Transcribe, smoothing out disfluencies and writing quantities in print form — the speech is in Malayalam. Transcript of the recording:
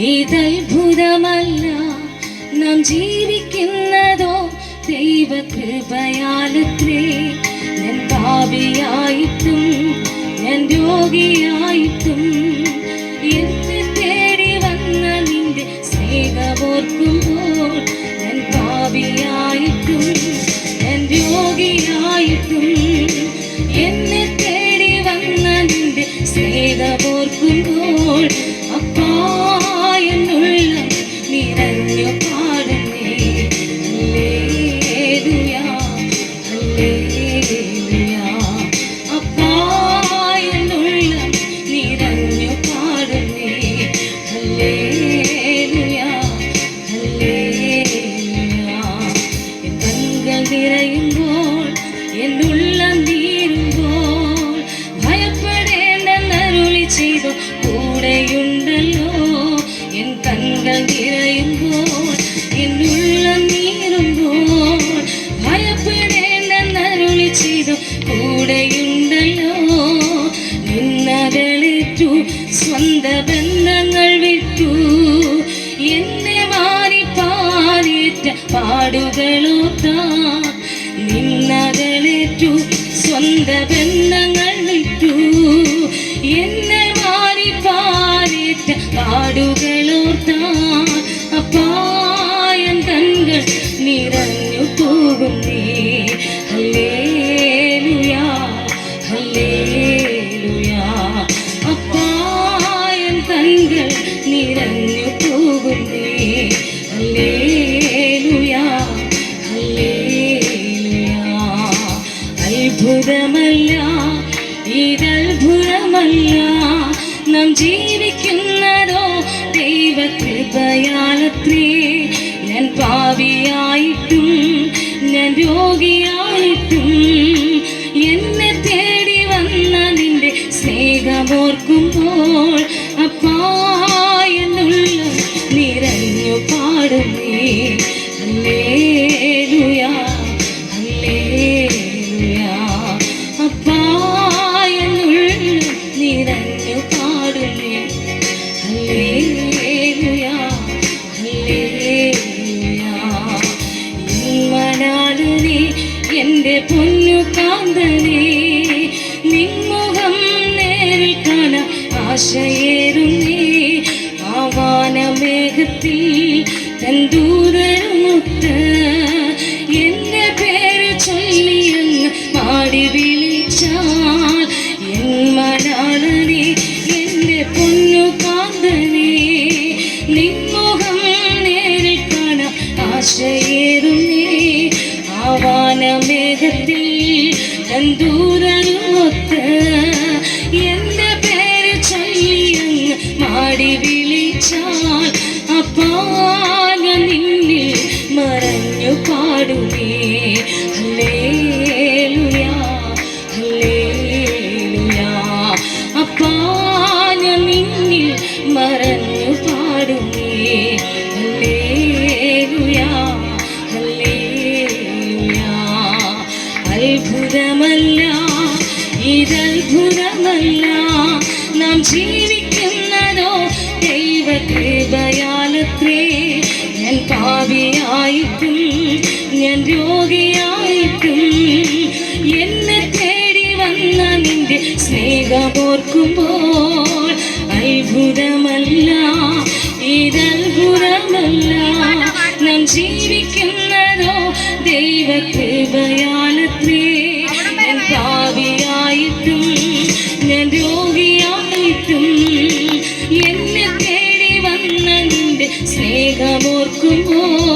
ഇതത്ഭുതമല്ല നാം ജീവിക്കുന്നതോ ദൈവകൃപയാലത്രേ. ഞാൻ പാപിയായിട്ടും ഞാൻ രോഗിയായിട്ടും എന്നെ തേടി വന്ന നിന്റെ സ്നേഹമോർക്കുമ്പോൾ, ഞാൻ പാപിയായിട്ടും ഞാൻ രോഗിയായിട്ടും എന്നെ തേടി വന്ന നിന്റെ സ്നേഹമോർക്കുമ്പോൾ, അപ്പാ എന്നുള്ളം നിറഞ്ഞു പാടുന്നേ ഹല്ലേലൂയ ഹല്ലേലൂയ. അപ്പാ എന്നുള്ളം നിറഞ്ഞു പാടുന്നേ ഹല്ലേലൂയ ഹല്ലേലൂയ. എൻ കണ്ണുകൾ നിറയുമ്പോൾ എന്നുള്ളം നീറുമ്പോൾ, ഭയപ്പെടേണ്ടെന്നരുളി ചെയ്തു കൂടെയുണ്ടല്ലോ. എൻ കണ്ണുകൾ നിറയുമ്പോൾ എന്നുള്ളം നീറുമ്പോൾ, ഭയപ്പെടേണ്ടെന്നരുളി ചെയ്തു കൂടെയുണ്ടല്ലോ. നിന്നകളേറ്റു സ്വന്ത ബന്ധങ്ങൾ വിട്ടു, എന്നെ മാറിപ്പാനേറ്റ പാടുകളോത്താ. നിന്നകളേറ്റു സ്വന്ത ബന്ധങ്ങൾ വിട്ടു, എന്നെ മാറിപ്പാനേറ്റ പാടുകളോത്താ. അപ്പായൻ കണ്ണുകൾ നിറഞ്ഞു പോകുന്നേ ഹല്ലേലൂയ ഹല്ലേലൂയ. അപ്പായൻ കണ്ണുകൾ നിറഞ്ഞു പോകുന്നേ ഹല്ലേലൂയ ഹല്ലേലൂയ. അത്ഭുതമല്ല ഇതത്ഭുതമല്ല നാം ജീവിക്കുന്നതോ ദൈവകൃപയാലത്രേ. ഞാൻ പാപിയായിട്ടും ഞാൻ രോഗിയായിട്ടും എന്നെ തേടി വന്ന നിന്റെ സ്നേഹമോർക്കുമ്പോൾ, അപ്പാ എന്നുള്ളം നിറഞ്ഞു പാടുന്നേ ഹല്ലേലൂയ ഹല്ലേലൂയ. അപ്പാ എന്നുള്ളം നിറഞ്ഞു പാടുന്നേ ഹല്ലേലൂയ ഹല്ലേലൂയ. ഇമ്മനാളുനീ എൻ്റെ പൊന്നു കാന്തനേ, നിൻമുഖം നേരിൽ കാണാൻ ആശയേറുന്നേ. ആവാനമേഘത്തിൽ തൻ ദൂതരുമൊത്ത് എൻ്റെ പേര് ചൊല്ലിയെന്ന് പാടി വിളിച്ചാൽ, എൻ മനാളനേ എൻ്റെ പൊന്നു കാന്തനേ, നിൻമുഖം നേരിൽ കാണാൻ ആശയേറുന്നേ. ആവാനമേഘത്തിൽ തൻ ദൂതരുമൊത്ത് എൻ്റെ പേര് ചൊല്ലിയെന്ന് മാടി വിളിച്ചാൽ, അപ്പാ ഞാൻ നിന്നിൽ മറഞ്ഞു പാടുമേ ഹല്ലേലൂയ ഹല്ലേലൂയ. അപ്പാ ഞാൻ നിന്നിൽ മറഞ്ഞു പാടുമേ ഹല്ലേലൂയ ഹല്ലേലൂയ. അത്ഭുതമല്ല ഇതത്ഭുതമല്ല നാം ജീവിക്കുന്നതോ ദൈവകൃപയാലത്രേ. ഞാൻ പാപിയായിട്ടും ഞാൻ രോഗിയായിട്ടും എന്നെ തേടി വന്ന നിന്റെ സ്നേഹമോർക്കുമ്പോൾ, അത്ഭുതമല്ല ഇതത്ഭുതമല്ല നാം ജീവിക്കുന്നതോ ദൈവകൃപയാലത്രേ. ഞാൻ പാപിയായിട്ടും ഞാൻ രോഗിയായിട്ടും എന്നെ തേടി വന്ന നിന്റെ സ്നേഹമോർക്കുമ്പോൾ,